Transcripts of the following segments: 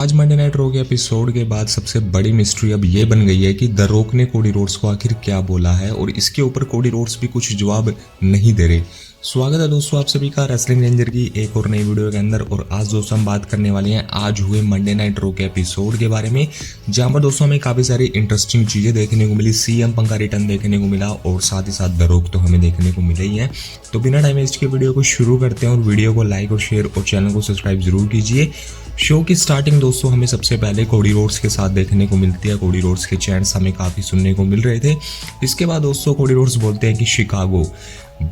आज Monday night raw के episode के बाद सबसे बड़ी मिस्ट्री अब ये बन गई है कि द रॉक ने कोडी रोड्स को आखिर क्या बोला है और इसके ऊपर कोडी रोड्स भी कुछ जवाब नहीं दे रहे। स्वागत है दोस्तों आप सभी का रेसलिंग रेंजर की एक और नई वीडियो के अंदर। और आज दोस्तों हम बात करने वाले हैं आज हुए मंडे नाइट रॉ के एपिसोड के बारे में, जहां पर दोस्तों हमें काफी सारी इंटरेस्टिंग चीजें देखने को मिली। सीएम पंक का रिटर्न देखने को मिला और साथ ही साथ द रॉक तो हमें देखने को मिले ही है। तो बिना टाइम वेस्ट के वीडियो को शुरू करते हैं और वीडियो को लाइक और शेयर और चैनल को सब्सक्राइब जरूर कीजिए। शो की स्टार्टिंग दोस्तों हमें सबसे पहले कोडी रोड्स के साथ देखने को मिलती है। कोडी रोड्स के चैंट्स हमें काफी सुनने को मिल रहे थे। इसके बाद दोस्तों कोडी रोड्स बोलते हैं कि Chicago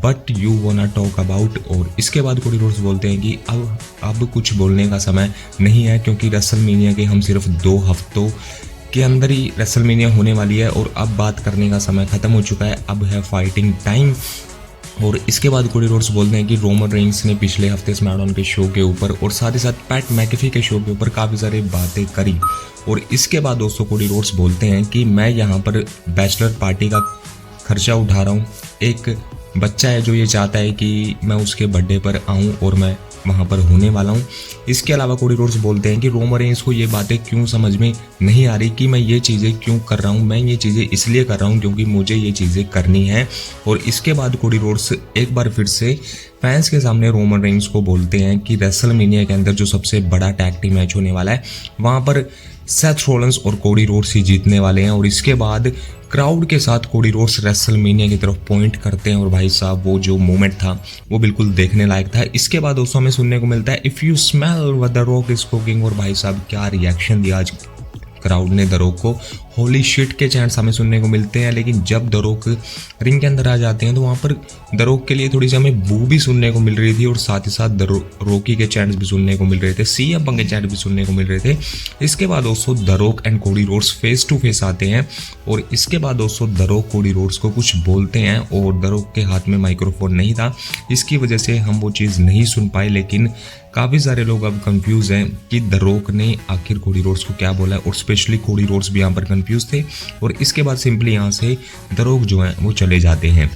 but you wanna talk about, और इसके बाद कोडी रोड्स बोलते हैं कि अब कुछ बोलने का समय नहीं है क्योंकि रेसलमेनिया के हम सिर्फ 2 हफ्तों के अंदर ही रेसलमेनिया होने वाली है और अब बात करने का समय खत्म हो चुका है, अब है फाइटिंग टाइम। और इसके बाद कोडी रोड्स बोलते हैं कि रोमन रेंस ने पिछले हफ्ते स्मैकडाउन के शो के ऊपर और साथ ही साथ पैट मैकेफी के शो के ऊपर काफ़ी सारी बातें करी। और इसके बाद दोस्तों कोडी रोड्स बोलते हैं कि मैं यहाँ पर बैचलर पार्टी का खर्चा उठा रहा हूँ। एक बच्चा है जो ये चाहता है कि मैं उसके बर्थडे पर आऊँ और मैं वहाँ पर होने वाला हूँ। इसके अलावा कोडी रोड्स बोलते हैं कि रोमन रेंस को ये बातें क्यों समझ में नहीं आ रही कि मैं ये चीज़ें क्यों कर रहा हूँ। मैं ये चीज़ें इसलिए कर रहा हूँ क्योंकि मुझे ये चीज़ें करनी है। और इसके बाद कोडी रोड्स एक बार फिर से फैंस के सामने रोमन रेंस को बोलते हैं कि रेसलमेनिया के अंदर जो सबसे बड़ा टैग टीम मैच होने वाला है वहाँ पर सेथ रोलिंस और कोडी रोड्स ही जीतने वाले हैं। और इसके बाद क्राउड के साथ कोडी रोड्स रेसलमेनिया की तरफ पॉइंट करते हैं और भाई साहब वो जो मोमेंट था वो बिल्कुल देखने लायक था। इसके बाद दोस्तों हमें सुनने को मिलता है if you smell what the rock is cooking, और भाई साहब क्या रिएक्शन दिया आज क्राउड ने द रॉक को। होली शिट के चैंट्स हमें सुनने को मिलते हैं। लेकिन जब द रॉक रिंग के अंदर आ जाते हैं तो वहाँ पर द रॉक के लिए थोड़ी सी हमें बू भी सुनने को मिल रही थी और साथ ही साथ द रॉकी के चैंट्स भी सुनने को मिल रहे थे, सीएम पंक के चैंट भी सुनने को मिल रहे थे। इसके बाद दोस्तों the Rock and Cody Rhodes face to face आते हैं और इसके बाद दोस्तों द रॉक कोडी रोड्स को कुछ बोलते हैं और द रॉक के हाथ में माइक्रोफोन नहीं था, इसकी वजह से हम वो चीज़ नहीं सुन पाए। लेकिन काफ़ी सारे लोग अब कंफ्यूज हैं कि द रॉक ने आखिर कोडी रोड्स को क्या बोला है और स्पेशली कोडी रोड्स भी यहाँ पर कंफ्यूज थे। और इसके बाद सिंपली यहाँ से द रॉक जो है वो चले जाते हैं।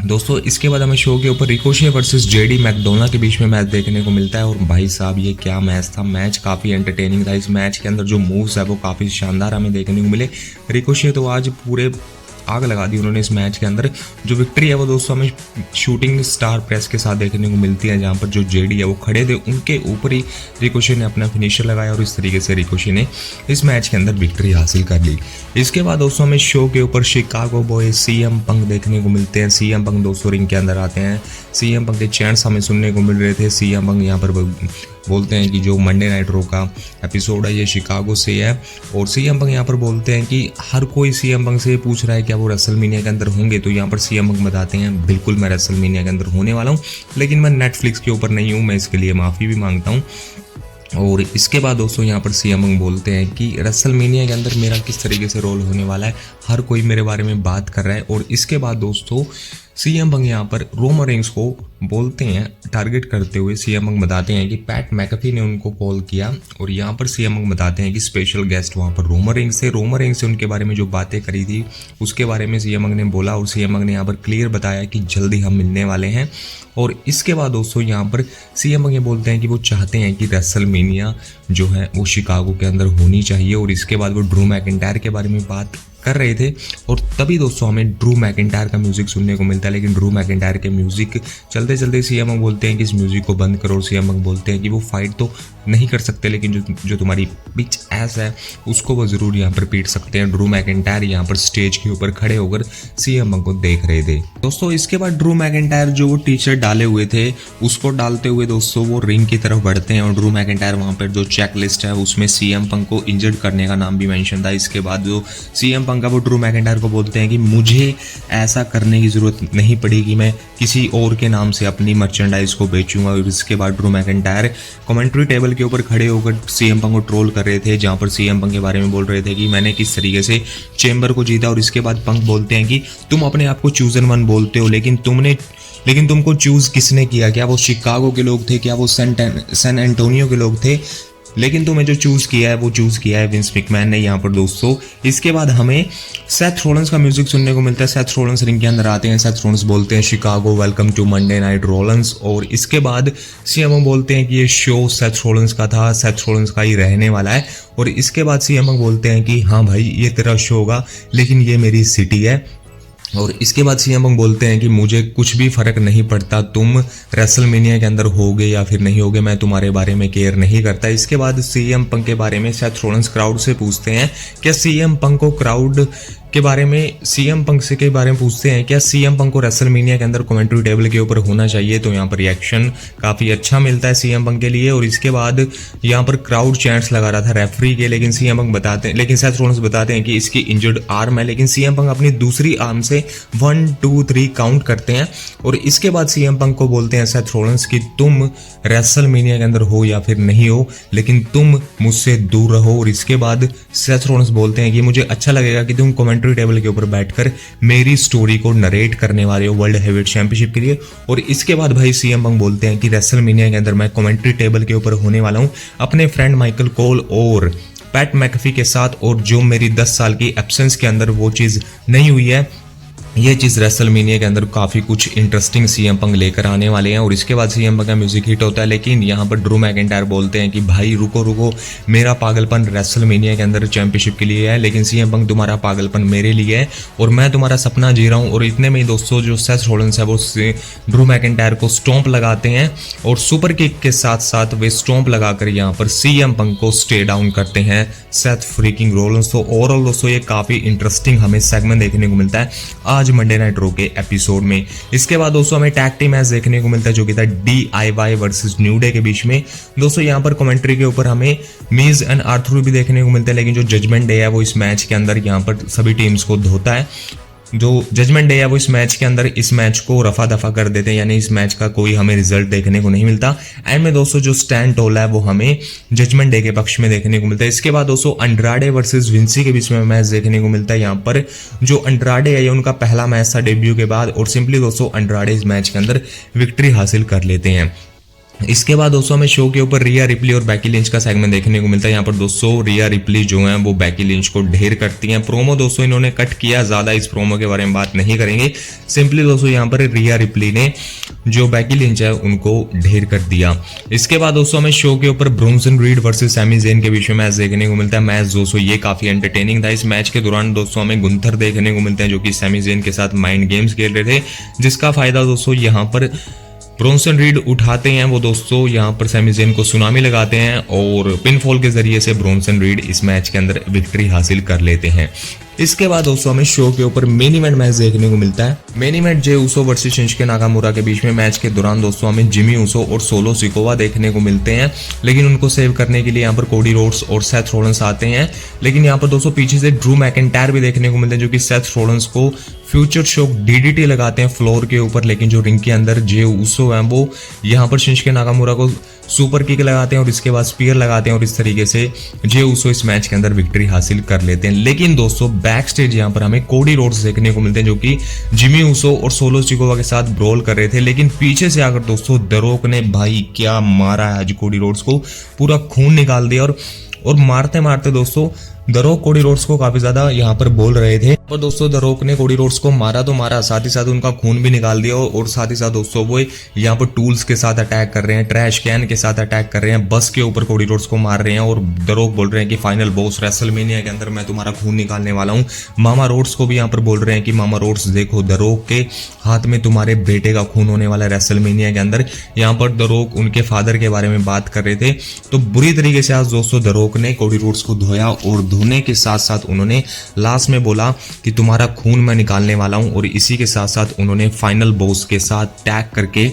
दोस्तों इसके बाद हमें शो के ऊपर रिकोशे वर्सेस जेडी मैकडोना के बीच में मैच देखने को मिलता है और भाई साहब ये क्या मैच था। मैच काफ़ी एंटरटेनिंग था। इस मैच के अंदर जो मूव्स है वो काफ़ी शानदार हमें देखने को मिले। रिकोशे तो आज पूरे आग लगा दी उन्होंने इस मैच के अंदर। जो विक्ट्री है वो दोस्तों हमें शूटिंग स्टार प्रेस के साथ देखने को मिलती है, जहां पर जो जेडी है वो खड़े थे उनके ऊपर ही रिकोशे ने अपना फिनिशर लगाया और इस तरीके से रिकोशे ने इस मैच के अंदर विक्ट्री हासिल कर ली। इसके बाद दोस्तों हमें शो के ऊपर शिकागो बॉय सीएम पंक देखने को मिलते हैं। सीएम पंक दोस्तों रिंग के अंदर आते हैं। सीएम पंक के चैंट्स हमें सुनने को मिल रहे थे। सीएम पंक यहाँ पर बोलते हैं कि जो मंडे नाइट रॉ का एपिसोड है ये शिकागो से है और सीएम पंक यहाँ पर बोलते हैं कि हर कोई सीएम पंक से पूछ रहा है क्या वो रेसलमेनिया के अंदर होंगे। तो यहाँ पर सीएम पंक बताते हैं बिल्कुल मैं रेसलमेनिया के अंदर होने वाला हूँ, लेकिन मैं नेटफ्लिक्स के ऊपर नहीं हूँ, मैं इसके लिए माफ़ी भी मांगता हूँ। और इसके बाद दोस्तों यहाँ पर सीएम पंक बोलते हैं कि रेसलमेनिया के अंदर मेरा किस तरीके से रोल होने वाला है, हर कोई मेरे बारे में बात कर रहा है। और इसके बाद दोस्तों सीएम पंक यहाँ पर रोमन रेंस को बोलते हैं टारगेट करते हुए। सीएम पंक बताते हैं कि पैट मैकेफी ने उनको कॉल किया और यहाँ पर सीएम पंक बताते हैं कि स्पेशल गेस्ट वहाँ पर रोमन रेंस से उनके बारे में जो बातें करी थी उसके बारे में सीएम पंक ने बोला और सीएम पंक ने यहाँ पर क्लियर बताया कि जल्दी हम मिलने वाले हैं। और इसके बाद दोस्तों यहाँ पर सीएम पंक ये बोलते हैं कि वो चाहते हैं कि रेसलमेनिया जो है वो शिकागो के अंदर होनी चाहिए। और इसके बाद वो ड्रू मैकिंटायर के बारे में बात कर रहे थे और तभी दोस्तों हमें ड्रू मैकिंटायर का म्यूजिक सुनने को मिलता है। लेकिन ड्रू मैकिंटायर के म्यूजिक चलते चलते सीएम पंक बोलते हैं कि इस म्यूजिक को बंद करो। और सीएम पंक बोलते हैं कि वो फाइट तो नहीं कर सकते लेकिन जो तुम्हारी बिच एस है उसको वो जरूर यहाँ पर पीट सकते हैं। ड्रू मैकिंटायर यहाँ पर स्टेज के ऊपर खड़े होकर सीएम पंक को देख रहे थे। दोस्तों इसके बाद ड्रू मैकिंटायर जो वो टी शर्ट डाले हुए थे उसको डालते हुए दोस्तों वो रिंग की तरफ बढ़ते हैं और ड्रू मैकिंटायर वहाँ पर जो चेक लिस्ट है उसमें सीएम पंक को इंजर्ड करने का नाम भी मेंशन था। इसके बाद जो सीएम पंक का वो ड्रू मैकिंटायर को बोलते हैं कि मुझे ऐसा करने की जरूरत नहीं पड़ी कि मैं किसी और के नाम से अपनी मर्चेंडाइज को बेचूंगा। और इसके बाद ड्रू मैकिंटायर कमेंट्री टेबल के ऊपर खड़े होकर सीएम पंक को ट्रोल कर रहे थे, जहां पर सीएम पंक के बारे में बोल रहे थे कि मैंने किस तरीके से चेंबर को जीता। और इसके बाद पंक बोलते हैं कि तुम अपने आप को चूजन वन बोलते हो लेकिन तुमको चूज किसने किया? क्या वो शिकागो के लोग थे? क्या वो सैन एंटोनियो के लोग थे? लेकिन तुम्हें जो चूज किया है वो चूज किया है विंस मैकमैन ने यहाँ पर दोस्तों। इसके बाद हमें सेथ रोलेंस का म्यूजिक सुनने को मिलता है। सेथ रोलेंस रिंग के अंदर आते हैं। सेथ रोलेंस बोलते हैं Chicago welcome to Monday night Rollins, और इसके बाद सीएम बोलते हैं कि ये शो सेथ रोलेंस का था, सेथ रोलेंस का ही रहने वाला है। और इसके बाद सीएम बोलते हैं कि हाँ भाई ये तेरा शो होगा लेकिन ये मेरी सिटी है। और इसके बाद सीएम पंक बोलते हैं कि मुझे कुछ भी फर्क नहीं पड़ता तुम रेसलमेनिया के अंदर होगे या फिर नहीं होगे, मैं तुम्हारे बारे में केयर नहीं करता। इसके बाद सीएम पंक के बारे में सेथ रोलेंस क्राउड से पूछते हैं क्या सीएम पंक को क्राउड के बारे में सीएम पंक से के बारे में पूछते हैं क्या सीएम पंक को रेसलमेनिया के अंदर कमेंट्री टेबल के ऊपर होना चाहिए। तो यहाँ पर रिएक्शन काफी अच्छा मिलता है सीएम पंक के लिए। और इसके बाद यहाँ पर क्राउड चैंट्स लगा रहा था रेफरी के, लेकिन सीएम पंक बताते हैं, लेकिन सेथ रोलेंस बताते हैं कि इसकी इंजर्ड आर्म है। लेकिन सीएम पंक अपनी दूसरी आर्म से 1 2 3 काउंट करते हैं। और इसके बाद सीएम पंक को बोलते हैं सेथ रोलेंस कि तुम रेसलमेनिया के अंदर हो या फिर नहीं हो, लेकिन तुम मुझसे दूर रहो। और इसके बाद सेथ रोलेंस बोलते हैं कि मुझे अच्छा लगेगा कि तुम कमेंट्री टेबल के ऊपर बैठकर मेरी स्टोरी को नरेट करने वाले हो वर्ल्ड हेवीवेट चैंपियनशिप के लिए। और इसके बाद भाई सीएम पंक बोलते हैं कि रेसलमेनिया के अंदर मैं कमेंट्री टेबल के ऊपर होने वाला हूं अपने फ्रेंड माइकल कोल और पैट मैकफी के साथ, और जो मेरी 10 साल की एब्सेंस के अंदर वो चीज नहीं हुई है, ये चीज रेसलमेनिया के अंदर काफी कुछ इंटरेस्टिंग सीएम पंक लेकर आने वाले हैं। और इसके बाद सीएम पंक का म्यूजिक हिट होता है, लेकिन यहाँ पर ड्रू मैकिंटायर बोलते हैं कि भाई रुको रुको, मेरा पागलपन रेसलमेनिया के अंदर चैंपियनशिप के लिए है, लेकिन सीएम पंक तुम्हारा पागलपन मेरे लिए है और मैं तुम्हारा सपना जी रहा हूँ। और इतने में दोस्तों जो सेथ रोलेंस है वो ड्रू मैकिंटायर को स्टॉम्प लगाते हैं और सुपर किक के साथ साथ वे स्टॉम्प लगाकर यहाँ पर सीएम पंक को स्टे डाउन करते हैं सेथ फ्रीकिंग रोलेंस। तो ओवरऑल दोस्तों ये काफी इंटरेस्टिंग हमें सेगमेंट देखने को मिलता है आज मंडे नाइट रो के एपिसोड में। इसके बाद दोस्तों हमें टैग टीम मैच देखने को मिलता है जो कि था DIY वर्सेस न्यू डे के बीच में। दोस्तों यहाँ पर कमेंट्री के ऊपर हमें मीज एंड आर्थर भी देखने को मिलता है, लेकिन जो जजमेंट डे है वो इस मैच के अंदर यहाँ पर सभी टीम्स को धोता है। जो जजमेंट डे है वो इस मैच के अंदर इस मैच को रफा दफा कर देते हैं, यानी इस मैच का कोई हमें रिजल्ट देखने को नहीं मिलता। एंड में दोस्तों जो स्टैंड टोल है वो हमें जजमेंट डे के पक्ष में देखने को मिलता है। इसके बाद दोस्तों अंड्राडे वर्सेस विंसी के बीच में मैच देखने को मिलता है। यहाँ पर जो अंड्राडे है ये उनका पहला मैच था डेब्यू के बाद, और सिंपली दोस्तों अंड्राडे इस मैच के अंदर विक्ट्री हासिल कर लेते हैं। इसके बाद दोस्तों हमें शो के ऊपर रिया रिप्ली और बैकी लिंच का सेगमेंट देखने को मिलता है। यहाँ पर दोस्तों रिया रिप्ली जो है वो बैकी लिंच को ढेर करती हैं। प्रोमो दोस्तों इन्होंने कट किया, ज्यादा इस प्रोमो के बारे में बात नहीं करेंगे। सिंपली दोस्तों यहाँ पर रिया रिप्ली ने जो बैकी लिंच है उनको ढेर कर दिया। इसके बाद दोस्तों हमें शो के ऊपर Bronson Reed versus Sami Zayn के बीच में मैच देखने को मिलता है। मैच दोस्तों ये काफी एंटरटेनिंग था। इस मैच के दौरान दोस्तों हमें गुंथर देखने को मिलते हैं जो कि सैमी ज़ेन के साथ माइंड गेम्स खेल रहे थे, जिसका फायदा दोस्तों यहाँ पर ब्रोंसन रीड उठाते हैं। वो दोस्तों यहाँ पर सैमी ज़ेन को सुनामी लगाते हैं और पिनफॉल के जरिए से ब्रोंसन रीड इस मैच के अंदर विक्ट्री हासिल कर लेते हैं। इसके बाद दोस्तों हमें शो के ऊपर मेन इवेंट मैच देखने को मिलता है। Main event Jey Uso versus Shinsuke Nakamura के बीच में मैच के दौरान दोस्तों हमें जिमी ऊसो और सोलो सिकोवा देखने को मिलते हैं, लेकिन उनको सेव करने के लिए यहाँ पर कोडी रोड्स और सेथ रोलेंस आते हैं। लेकिन यहाँ पर दोस्तों पीछे से ड्रू मैकिंटायर भी देखने को मिलते हैं जो कि सेथ रोलेंस को फ्यूचर शॉक DDT लगाते हैं फ्लोर के ऊपर, लेकिन जो रिंग के अंदर जे ऊसो है वो यहाँ पर शिंसुके नाकामुरा को सुपर किक लगाते हैं और इसके बाद स्पीयर लगाते हैं, और इस तरीके से जे ऊसो इस मैच के अंदर विक्ट्री हासिल कर लेते हैं। लेकिन दोस्तों बैक स्टेज यहाँ पर हमें कोडी रोड्स देखने को मिलते हैं जो कि जिमी ऊसो और सोलो सिकोवा के साथ ब्रोल कर रहे थे, लेकिन पीछे से आकर दोस्तों द रॉक ने भाई क्या मारा है आज कोडी रोड्स को, पूरा खून निकाल दिया। और मारते मारते दोस्तों द रॉक कोडी रोड्स को काफी ज्यादा यहाँ पर बोल रहे थे, पर दोस्तों द रॉक ने कोडी रोड्स को मारा तो मारा, साथ ही साथ उनका खून भी निकाल दिया। और साथ ही साथ दोस्तों वो यहाँ पर टूल्स के साथ अटैक कर रहे हैं, ट्रैश कैन के साथ अटैक कर रहे हैं, बस के ऊपर कोडी रोड्स को मार रहे हैं। और द रॉक बोल रहे हैं कि फाइनल बॉस रेसलमेनिया के अंदर मैं तुम्हारा खून निकालने वाला हूँ। मामा रोड्स को भी यहाँ पर बोल रहे हैं कि मामा रोड्स देखो द रॉक के हाथ में तुम्हारे बेटे का खून होने वाला है रेसलमेनिया के अंदर। यहाँ पर द रॉक उनके फादर के बारे में बात कर रहे थे, तो बुरी तरीके से आज दोस्तों द रॉक ने कोडी रोड्स को धोया, और धोने के साथ साथ उन्होंने लास्ट में बोला कि तुम्हारा खून मैं निकालने वाला हूं। और इसी के साथ साथ उन्होंने फाइनल बॉस के साथ टैग करके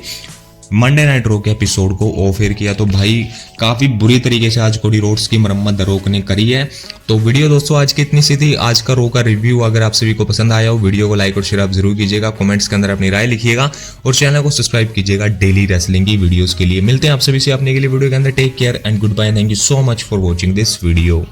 मंडे नाइट रो के एपिसोड को ऑफ एयर किया। तो भाई काफी बुरी तरीके से आज कोडी रोड्स की मरम्मत द रॉक ने करी है। तो वीडियो दोस्तों आज की इतनी सी थी। आज का रो का रिव्यू अगर आप सभी को पसंद आया हो, वीडियो को लाइक और शेयर आप जरूर कीजिएगा, कमेंट्स के अंदर अपनी राय लिखिएगा और चैनल को सब्सक्राइब कीजिएगा डेली रेसलिंग की वीडियोस के लिए। मिलते हैं आप सभी से अपने के लिए वीडियो के अंदर। Take care and good bye. Thank you so much for watching this video.